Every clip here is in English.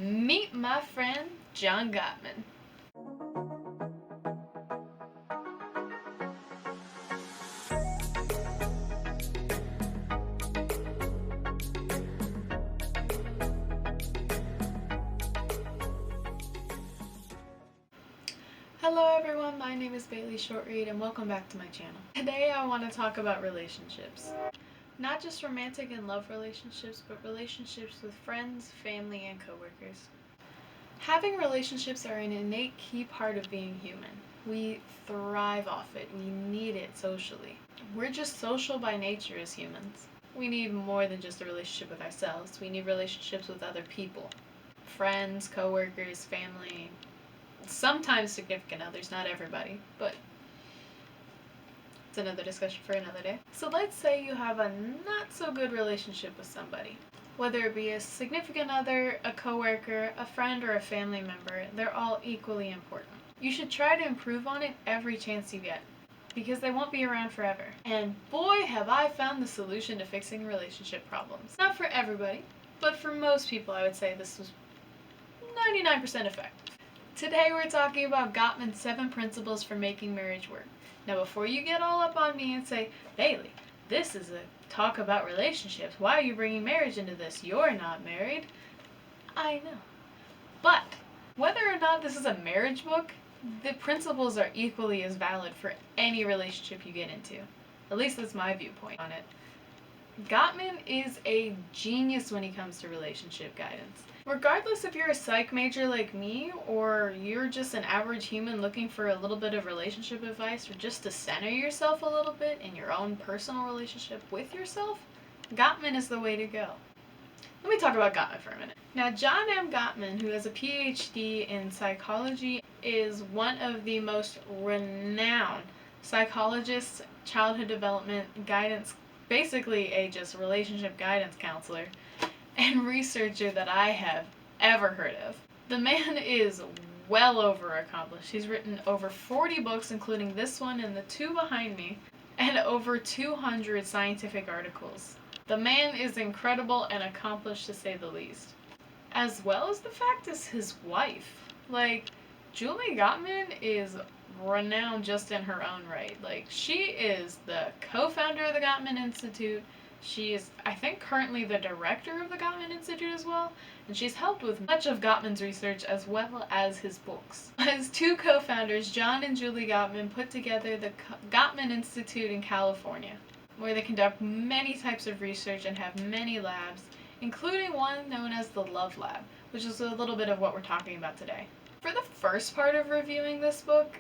Meet my friend, John Gottman. Hello everyone, my name is Bailey Shortreed and welcome back to my channel. Today I want to talk about relationships. Not just romantic and love relationships, but relationships with friends, family, and coworkers. Having relationships are an innate key part of being human. We thrive off it. We need it socially. We're just social by nature as humans. We need more than just a relationship with ourselves. We need relationships with other people. Friends, coworkers, family, sometimes significant others, not everybody, but it's another discussion for another day. So let's say you have a not so good relationship with somebody. Whether it be a significant other, a coworker, a friend, or a family member, they're all equally important. You should try to improve on it every chance you get, because they won't be around forever. And boy, have I found the solution to fixing relationship problems. Not for everybody, but for most people I would say this was 99% effective. Today we're talking about Gottman's 7 principles for making marriage work. Now before you get all up on me and say, Bailey, this is a talk about relationships. Why are you bringing marriage into this? You're not married. I know. But whether or not this is a marriage book, the principles are equally as valid for any relationship you get into. At least that's my viewpoint on it. Gottman is a genius when it comes to relationship guidance. Regardless if you're a psych major like me, or you're just an average human looking for a little bit of relationship advice, or just to center yourself a little bit in your own personal relationship with yourself, Gottman is the way to go. Let me talk about Gottman for a minute. Now, John M. Gottman, who has a PhD in psychology, is one of the most renowned psychologists, childhood development guidance, basically a just relationship guidance counselor and researcher that I have ever heard of. The man is well over accomplished. He's written over 40 books, including this one and the 2 behind me, and over 200 scientific articles. The man is incredible and accomplished to say the least. As well as the fact is his wife. Julie Gottman is renowned just in her own right. She is the co-founder of the Gottman Institute. She is, I think, currently the director of the Gottman Institute as well, and she's helped with much of Gottman's research as well as his books. His 2 co-founders, John and Julie Gottman, put together the Gottman Institute in California, where they conduct many types of research and have many labs, including one known as the Love Lab, which is a little bit of what we're talking about today. For the first part of reviewing this book,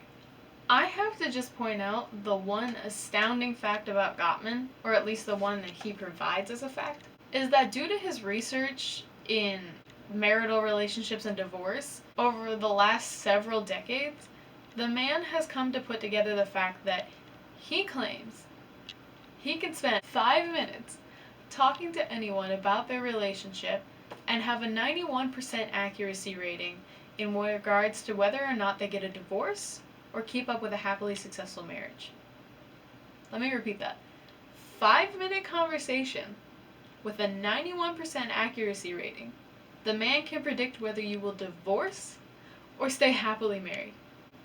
I have to just point out the one astounding fact about Gottman, or at least the one that he provides as a fact, is that due to his research in marital relationships and divorce over the last several decades, the man has come to put together the fact that he claims he can spend 5 minutes talking to anyone about their relationship and have a 91% accuracy rating in regards to whether or not they get a divorce or keep up with a happily successful marriage. Let me repeat that. 5-minute conversation with a 91% accuracy rating. The man can predict whether you will divorce or stay happily married.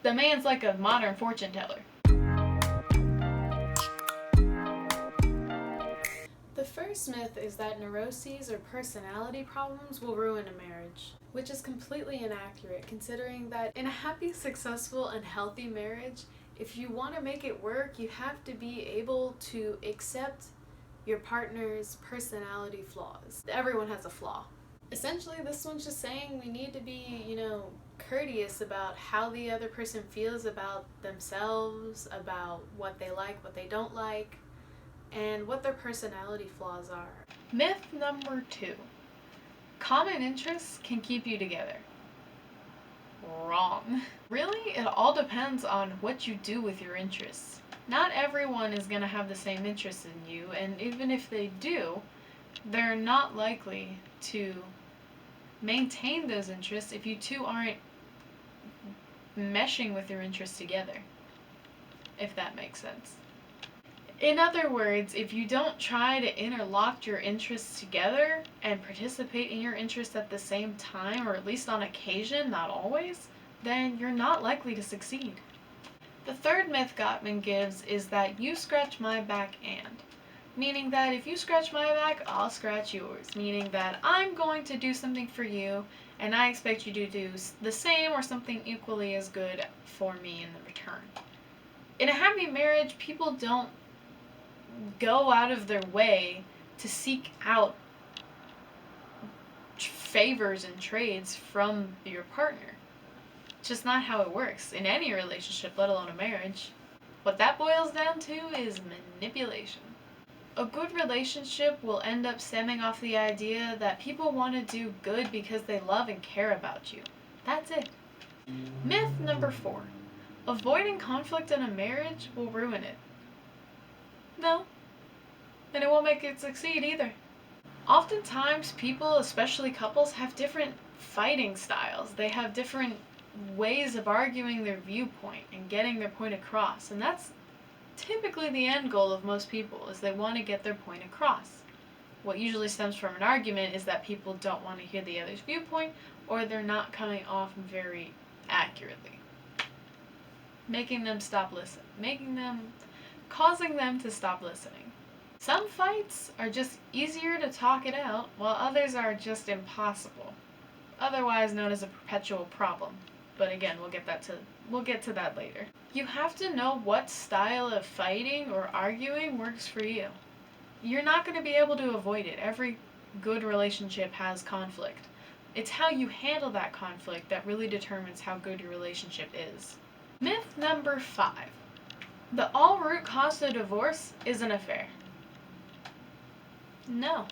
The man's like a modern fortune teller. The first myth is that neuroses or personality problems will ruin a marriage, which is completely inaccurate considering that in a happy, successful, and healthy marriage, if you want to make it work, you have to be able to accept your partner's personality flaws. Everyone has a flaw. Essentially, this one's just saying we need to be, courteous about how the other person feels about themselves, about what they like, what they don't like, and what their personality flaws are. Myth number 2. Common interests can keep you together. Wrong. Really, it all depends on what you do with your interests. Not everyone is going to have the same interests in you, and even if they do, they're not likely to maintain those interests if you two aren't meshing with your interests together, if that makes sense. In other words, if you don't try to interlock your interests together and participate in your interests at the same time, or at least on occasion, not always, then you're not likely to succeed. The third myth Gottman gives is that you scratch my back and, meaning that if you scratch my back, I'll scratch yours, meaning that I'm going to do something for you and I expect you to do the same or something equally as good for me in the return. In a happy marriage, people don't go out of their way to seek out favors and trades from your partner. It's just not how it works in any relationship, let alone a marriage. What that boils down to is manipulation. A good relationship will end up stemming off the idea that people want to do good because they love and care about you. That's it. Myth number 4. Avoiding conflict in a marriage will ruin it. No. And it won't make it succeed either. Oftentimes, people, especially couples, have different fighting styles. They have different ways of arguing their viewpoint and getting their point across. And that's typically the end goal of most people, is they want to get their point across. What usually stems from an argument is that people don't want to hear the other's viewpoint, or they're not coming off very accurately. Making them stop listening. Causing them to stop listening. Some fights are just easier to talk it out, while others are just impossible, otherwise known as a perpetual problem. But again, we'll get to that later. You have to know what style of fighting or arguing works for you. You're not going to be able to avoid it. Every good relationship has conflict. It's how you handle that conflict that really determines how good your relationship is. Myth number 5. The all root cause of divorce is an affair. No.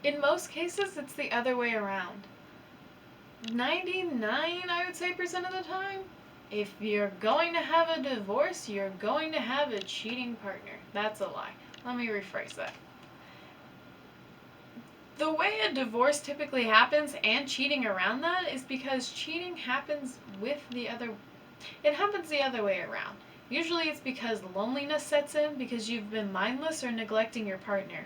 In most cases, it's the other way around. 99, I would say, % of the time, if you're going to have a divorce, you're going to have a cheating partner. That's a lie. Let me rephrase that. The way a divorce typically happens, and cheating around that, is because cheating happens it happens the other way around. Usually it's because loneliness sets in because you've been mindless or neglecting your partner.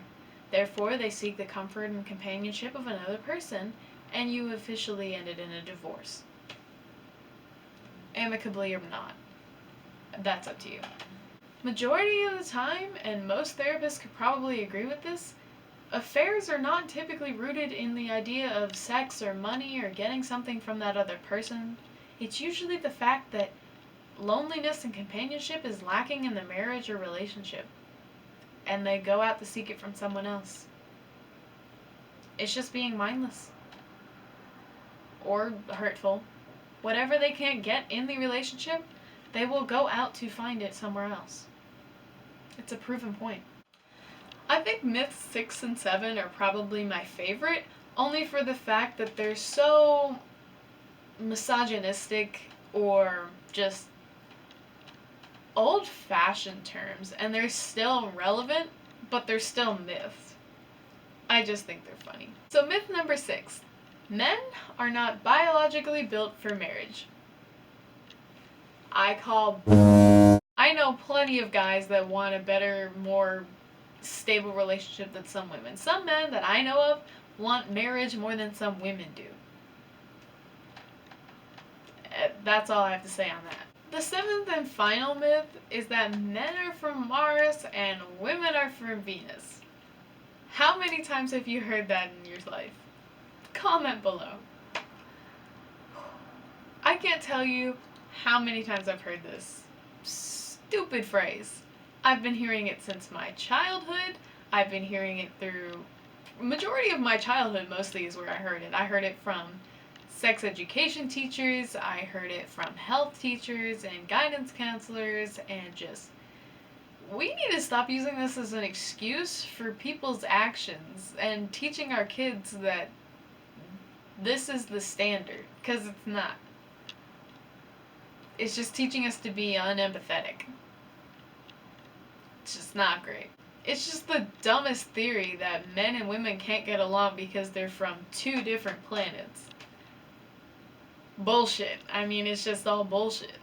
Therefore, they seek the comfort and companionship of another person, and you officially ended in a divorce. Amicably or not. That's up to you. Majority of the time, and most therapists could probably agree with this, affairs are not typically rooted in the idea of sex or money or getting something from that other person. It's usually the fact that loneliness and companionship is lacking in the marriage or relationship, and they go out to seek it from someone else. It's just being mindless or hurtful. Whatever they can't get in the relationship, they will go out to find it somewhere else. It's a proven point. I think myths 6 and 7 are probably my favorite, only for the fact that they're so misogynistic or just old-fashioned terms, and they're still relevant, but they're still myths. I just think they're funny. So myth number 6. Men are not biologically built for marriage. I know plenty of guys that want a better, more stable relationship than some women. Some men that I know of want marriage more than some women do. That's all I have to say on that. The 7th and final myth is that men are from Mars and women are from Venus. How many times have you heard that in your life? Comment below. I can't tell you how many times I've heard this stupid phrase. I've been hearing it since my childhood. I've been hearing it through majority of my childhood, mostly is where I heard it. I heard it from sex education teachers, I heard it from health teachers and guidance counselors, and just, we need to stop using this as an excuse for people's actions and teaching our kids that this is the standard, because it's not. It's just teaching us to be unempathetic. It's just not great. It's just the dumbest theory that men and women can't get along because they're from 2 different planets. Bullshit. I mean, it's just all bullshit.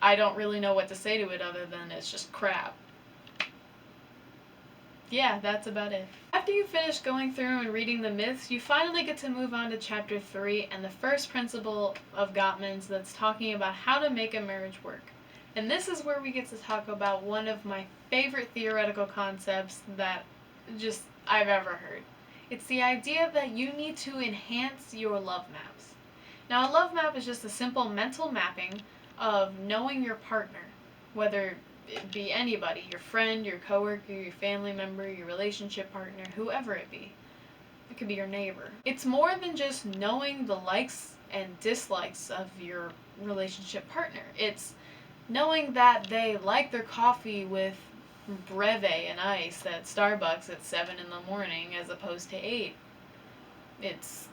I don't really know what to say to it other than it's just crap. Yeah, that's about it. After you finish going through and reading the myths, you finally get to move on to chapter 3 and the first principle of Gottman's that's talking about how to make a marriage work. And this is where we get to talk about one of my favorite theoretical concepts that just I've ever heard. It's the idea that you need to enhance your love maps. Now, a love map is just a simple mental mapping of knowing your partner, whether it be anybody, your friend, your coworker, your family member, your relationship partner, whoever it be. It could be your neighbor. It's more than just knowing the likes and dislikes of your relationship partner. It's knowing that they like their coffee with breve and ice at Starbucks at 7 in the morning as opposed to 8. It's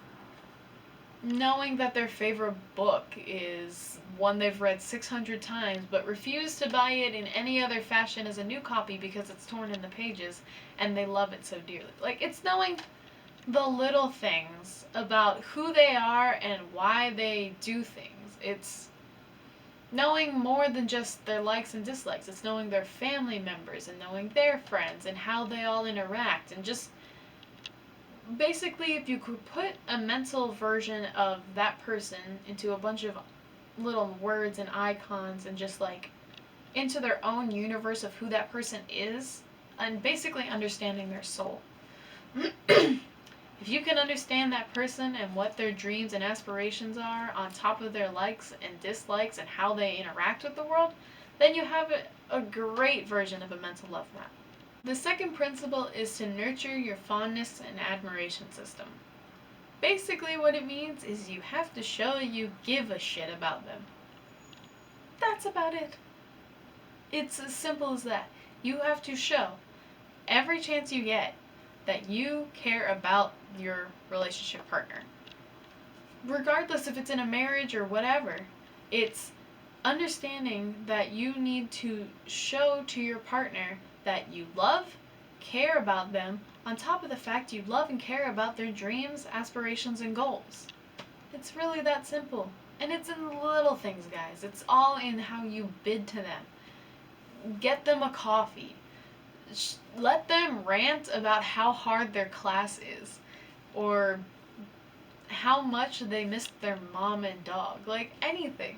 knowing that their favorite book is one they've read 600 times but refuse to buy it in any other fashion as a new copy because it's torn in the pages and they love it so dearly. Like, it's knowing the little things about who they are and why they do things. It's knowing more than just their likes and dislikes. It's knowing their family members and knowing their friends and how they all interact, and just basically, if you could put a mental version of that person into a bunch of little words and icons and just like into their own universe of who that person is, and basically understanding their soul. If you can understand that person and what their dreams and aspirations are on top of their likes and dislikes and how they interact with the world, then you have a great version of a mental love map. The second principle is to nurture your fondness and admiration system. Basically what it means is you have to show you give a shit about them. That's about it. It's as simple as that. You have to show every chance you get that you care about your relationship partner. Regardless if it's in a marriage or whatever, it's understanding that you need to show to your partner that you love, care about them, on top of the fact you love and care about their dreams, aspirations, and goals. It's really that simple. And it's in the little things, guys. It's all in how you bid to them. Get them a coffee. Let them rant about how hard their class is, or how much they missed their mom and dog. Like, anything.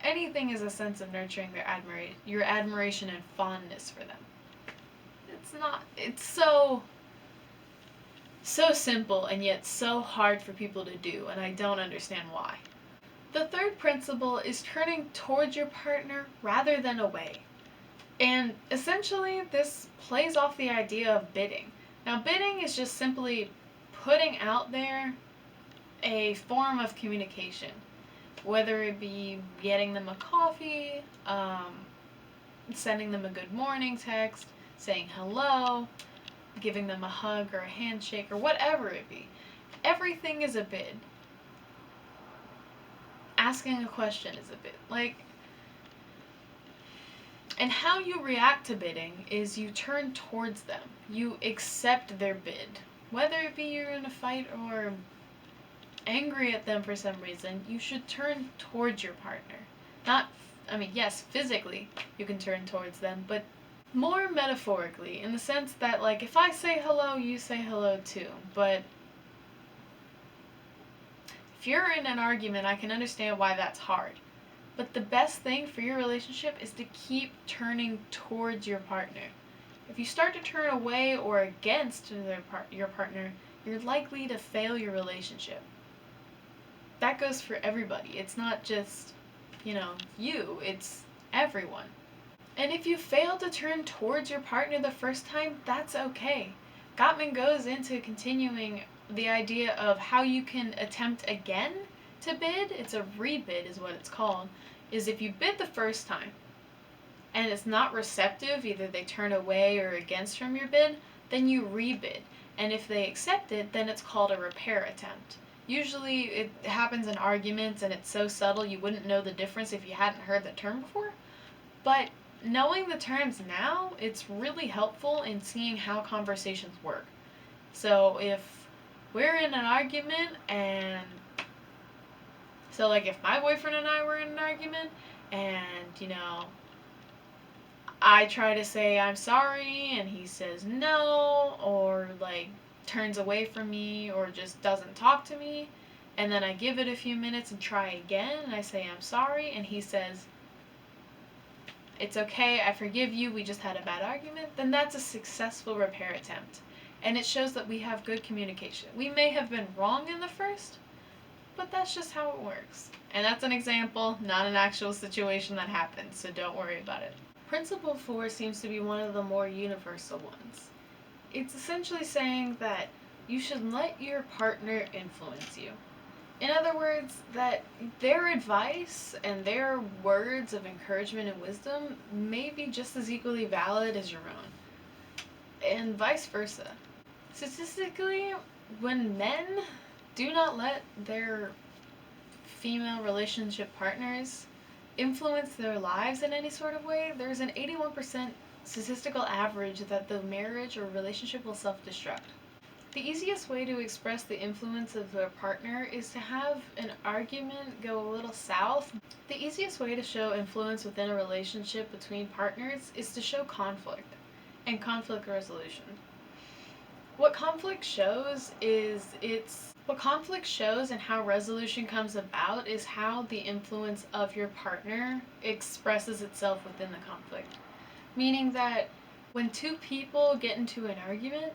Anything is a sense of nurturing your admiration and fondness for them. It's so simple and yet so hard for people to do, and I don't understand why. The third principle is turning towards your partner rather than away. And essentially, this plays off the idea of bidding. Now, bidding is just simply putting out there a form of communication, whether it be getting them a coffee, sending them a good morning text, saying hello, giving them a hug or a handshake, or whatever it be. Everything is a bid. Asking a question is a bid. And how you react to bidding is you turn towards them. You accept their bid. Whether it be you're in a fight or angry at them for some reason, you should turn towards your partner. Yes, physically you can turn towards them, but more metaphorically, in the sense that, like, if I say hello, you say hello too. But if you're in an argument, I can understand why that's hard. But the best thing for your relationship is to keep turning towards your partner. If you start to turn away or against your partner, you're likely to fail your relationship. That goes for everybody. It's not just, you. It's everyone. And if you fail to turn towards your partner the first time, that's okay. Gottman goes into continuing the idea of how you can attempt again to bid. It's a rebid is what it's called. Is if you bid the first time and it's not receptive, either they turn away or against from your bid, then you rebid. And if they accept it, then it's called a repair attempt. Usually it happens in arguments and it's so subtle you wouldn't know the difference if you hadn't heard the term before. But knowing the terms now, it's really helpful in seeing how conversations work. So if we're in an argument if my boyfriend and I were in an argument and, I try to say I'm sorry and he says no, or like turns away from me, or just doesn't talk to me, and then I give it a few minutes and try again and I say I'm sorry and he says it's okay, I forgive you, we just had a bad argument, then that's a successful repair attempt. And it shows that we have good communication. We may have been wrong in the first, but that's just how it works. And that's an example, not an actual situation that happened, so don't worry about it. Principle 4 seems to be one of the more universal ones. It's essentially saying that you should let your partner influence you. In other words, that their advice and their words of encouragement and wisdom may be just as equally valid as your own, and vice versa. Statistically, when men do not let their female relationship partners influence their lives in any sort of way, there's an 81% statistical average that the marriage or relationship will self-destruct. The easiest way to express the influence of their partner is to have an argument go a little south. The easiest way to show influence within a relationship between partners is to show conflict and conflict resolution. What conflict shows and how resolution comes about is how the influence of your partner expresses itself within the conflict. Meaning that when two people get into an argument,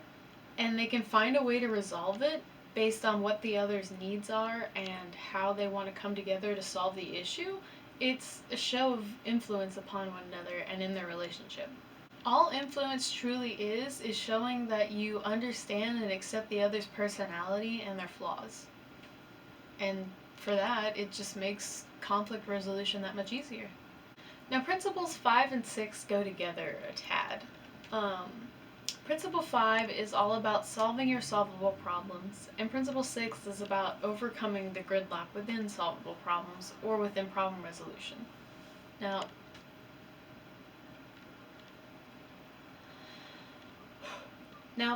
and they can find a way to resolve it based on what the other's needs are and how they want to come together to solve the issue, it's a show of influence upon one another and in their relationship. All influence truly is showing that you understand and accept the other's personality and their flaws. And for that, it just makes conflict resolution that much easier. Now, principles 5 and 6 go together a tad. Principle 5 is all about solving your solvable problems, and Principle 6 is about overcoming the gridlock within solvable problems or within problem resolution. Now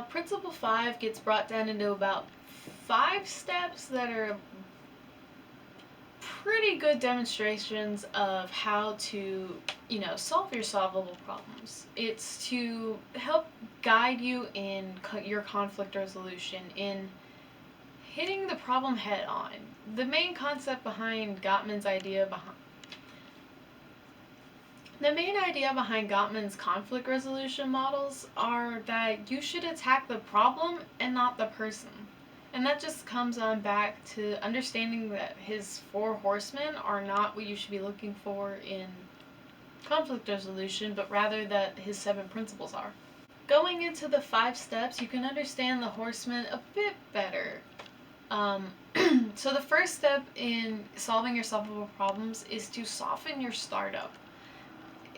Principle 5 gets brought down into about 5 steps that are pretty good demonstrations of how to, solve your solvable problems. It's to help guide you in your conflict resolution, in hitting the problem head on. The main concept behind Gottman's idea behind Gottman's conflict resolution models are that you should attack the problem and not the person. And that just comes on back to understanding that his 4 horsemen are not what you should be looking for in conflict resolution, but rather that his 7 principles are. Going into the 5 steps, you can understand the horsemen a bit better. So the first step in solving your solvable problems is to soften your startup.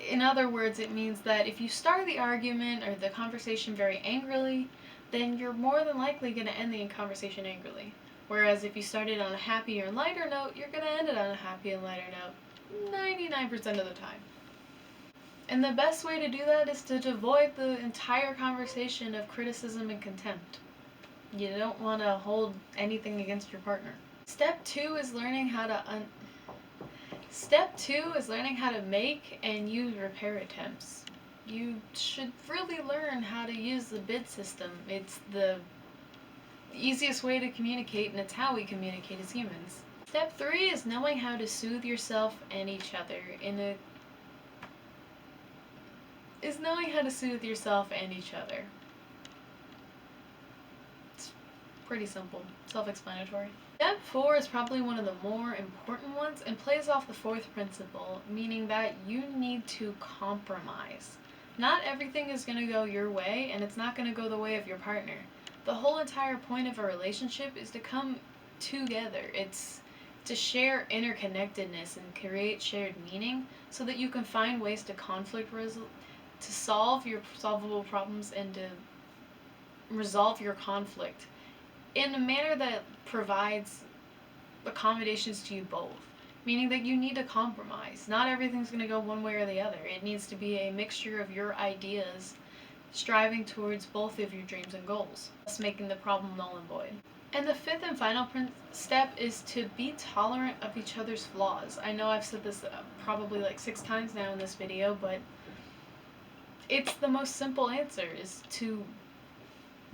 In other words, it means that if you start the argument or the conversation very angrily, then you're more than likely going to end the conversation angrily. Whereas if you started on a happier and lighter note, you're going to end it on a happy and lighter note 99% of the time. And the best way to do that is to devoid the entire conversation of criticism and contempt. You don't want to hold anything against your partner. Step 2 is learning how to make and use repair attempts. You should really learn how to use the bid system. It's the easiest way to communicate, and it's how we communicate as humans. Step 3 is knowing how to soothe yourself and each other It's pretty simple, self-explanatory. Step 4 is probably one of the more important ones and plays off the 4th principle, meaning that you need to compromise. Not everything is going to go your way, and it's not going to go the way of your partner. The whole entire point of a relationship is to come together. It's to share interconnectedness and create shared meaning so that you can find ways to to solve your solvable problems and to resolve your conflict in a manner that provides accommodations to you both. Meaning that you need to compromise. Not everything's going to go one way or the other. It needs to be a mixture of your ideas striving towards both of your dreams and goals, thus making the problem null and void. And the fifth and final step is to be tolerant of each other's flaws. I know I've said this probably like 6 times now in this video, but it's the most simple answer, is to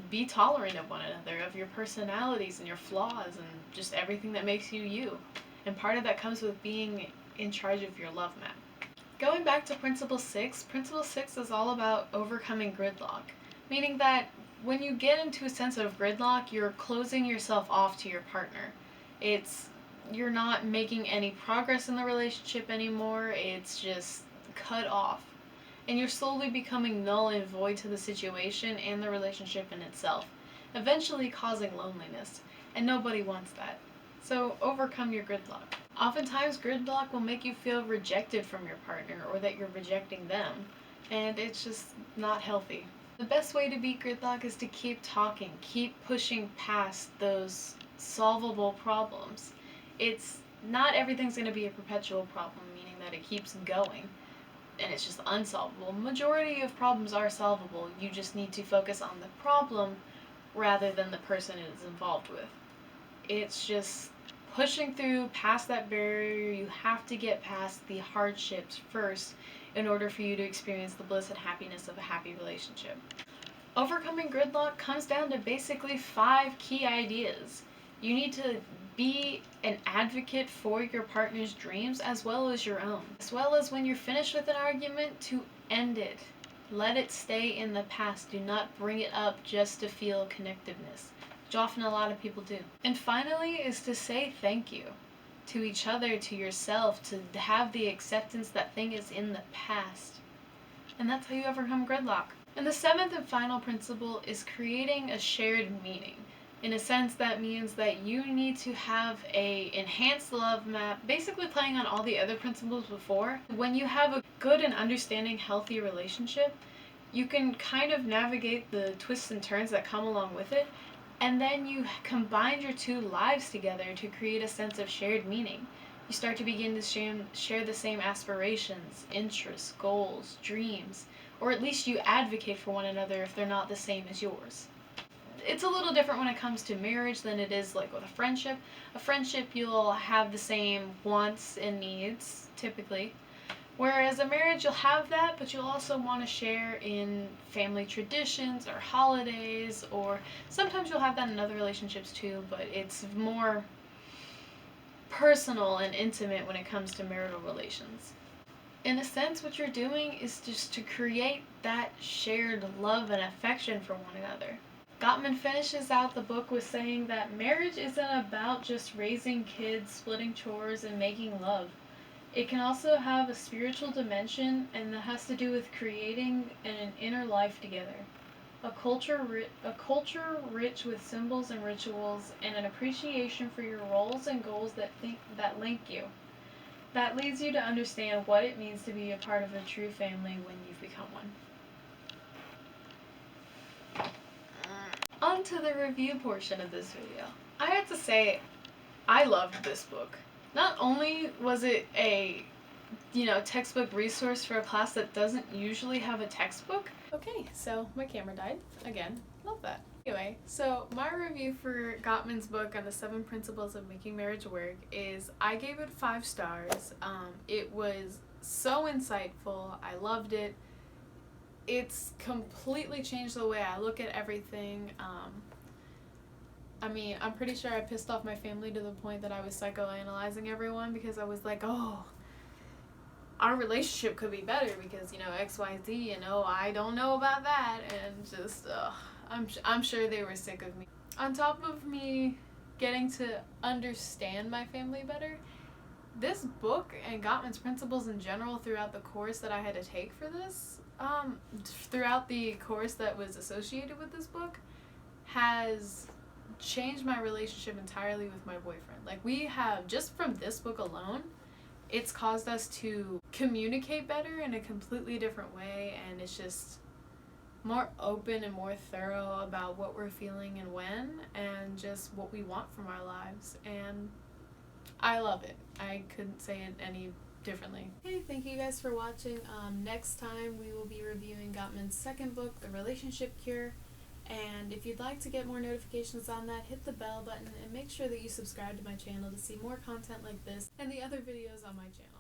be tolerant of one another, of your personalities and your flaws and just everything that makes you you. And part of that comes with being in charge of your love map. Going back to Principle 6, Principle 6 is all about overcoming gridlock, meaning that when you get into a sense of gridlock, you're closing yourself off to your partner. You're not making any progress in the relationship anymore, it's just cut off. And you're slowly becoming null and void to the situation and the relationship in itself, eventually causing loneliness. And nobody wants that. So overcome your gridlock. Oftentimes, gridlock will make you feel rejected from your partner, or that you're rejecting them, and it's just not healthy. The best way to beat gridlock is to keep talking, keep pushing past those solvable problems. It's not everything's going to be a perpetual problem, meaning that it keeps going and it's just unsolvable. Majority of problems are solvable. You just need to focus on the problem rather than the person it is involved with. It's just pushing through past that barrier. You have to get past the hardships first in order for you to experience the bliss and happiness of a happy relationship. Overcoming gridlock comes down to basically 5 key ideas. You need to be an advocate for your partner's dreams as well as your own. As well as when you're finished with an argument, to end it. Let it stay in the past. Do not bring it up just to feel connectiveness, which often a lot of people do. And finally is to say thank you to each other, to yourself, to have the acceptance that thing is in the past. And that's how you overcome gridlock. And the 7th and final principle is creating a shared meaning. In a sense, that means that you need to have a enhanced love map, basically playing on all the other principles before. When you have a good and understanding, healthy relationship, you can kind of navigate the twists and turns that come along with it, and then you combine your 2 lives together to create a sense of shared meaning. You start to begin to share the same aspirations, interests, goals, dreams, or at least you advocate for one another if they're not the same as yours. It's a little different when it comes to marriage than it is like with a friendship. A friendship, you'll have the same wants and needs, typically. Whereas a marriage, you'll have that, but you'll also want to share in family traditions or holidays, or sometimes you'll have that in other relationships too, but it's more personal and intimate when it comes to marital relations. In a sense, what you're doing is just to create that shared love and affection for one another. Gottman finishes out the book with saying that marriage isn't about just raising kids, splitting chores, and making love. It can also have a spiritual dimension, and that has to do with creating an inner life together. A culture rich with symbols and rituals, and an appreciation for your roles and goals that link you. That leads you to understand what it means to be a part of a true family when you've become one. On to the review portion of this video. I have to say, I loved this book. Not only was it a, textbook resource for a class that doesn't usually have a textbook. Okay, so my camera died again. Love that. Anyway, so my review for Gottman's book on the 7 principles of making marriage work is I gave it 5 stars. It was so insightful. I loved it. It's completely changed the way I look at everything. I'm pretty sure I pissed off my family to the point that I was psychoanalyzing everyone because I was like, oh, our relationship could be better because, XYZ, I don't know about that, and just, I'm sure they were sick of me. On top of me getting to understand my family better, this book and Gottman's principles in general throughout the course that I had to take for this, throughout the course that was associated with this book, has changed my relationship entirely with my boyfriend. Like, we have, just from this book alone, it's caused us to communicate better in a completely different way, and it's just more open and more thorough about what we're feeling and when, and just what we want from our lives, and I love it. I couldn't say it any differently. Okay, thank you guys for watching. Next time we will be reviewing Gottman's 2nd book, The Relationship Cure, And if you'd like to get more notifications on that, hit the bell button and make sure that you subscribe to my channel to see more content like this and the other videos on my channel.